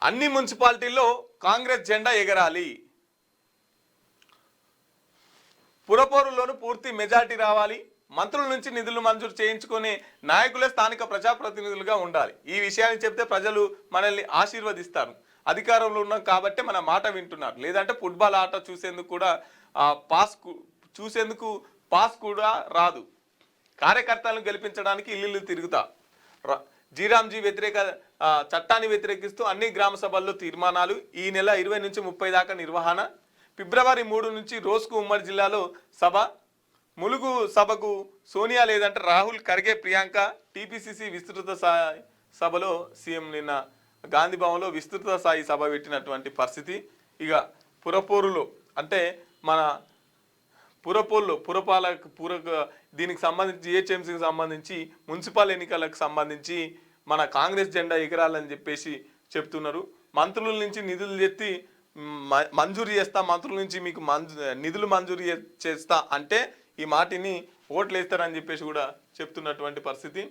అన్ని మున్సిపాలిటీల్లో కాంగ్రెస్ జెండా ఎగరాలి, పురపౌరుల్లోనూ పూర్తి మెజార్టీ రావాలి, మంత్రుల నుంచి నిధులు మంజూరు చేయించుకునే నాయకులే స్థానిక ప్రజాప్రతినిధులుగా ఉండాలి. ఈ విషయాన్ని చెప్తే ప్రజలు మనల్ని ఆశీర్వదిస్తారు. అధికారంలో ఉన్నాం కాబట్టి మన మాట వింటున్నారు. లేదంటే ఫుట్బాల్ ఆట చూసేందుకు కూడా పాస్ కూడా రాదు. కార్యకర్తలను గెలిపించడానికి ఇల్లు తిరుగుతా. జీరాంజీ వ్యతిరేక చట్టాన్ని వ్యతిరేకిస్తూ అన్ని గ్రామ సభల్లో తీర్మానాలు. ఈ నెల 20 నుంచి 30 దాకా నిర్వహణ. ఫిబ్రవరి 3 నుంచి రోజుకు ఉమ్మడి జిల్లాలో సభ. ములుగు సభకు సోనియా లేదంటే రాహుల్, ఖర్గే, ప్రియాంక. టీపీసీసీ విస్తృత సభలో సీఎం నిన్న గాంధీ భవన్లో విస్తృత స్థాయి సభ పెట్టినటువంటి పరిస్థితి. ఇక పురపౌరులు అంటే మన దీనికి సంబంధించి జిహెచ్ఎంసీకి సంబంధించి మున్సిపల్ ఎన్నికలకు సంబంధించి మన కాంగ్రెస్ జెండా ఎగరాలని చెప్పేసి చెప్తున్నారు. మంత్రుల నుంచి నిధులు ఎత్తి మంజూరు చేస్తా, మంత్రుల నుంచి మీకు నిధులు మంజూరు చేస్తా అంటే ఈ మాటిని ఓట్లు వేస్తారని చెప్పేసి కూడా చెప్తున్నటువంటి పరిస్థితి.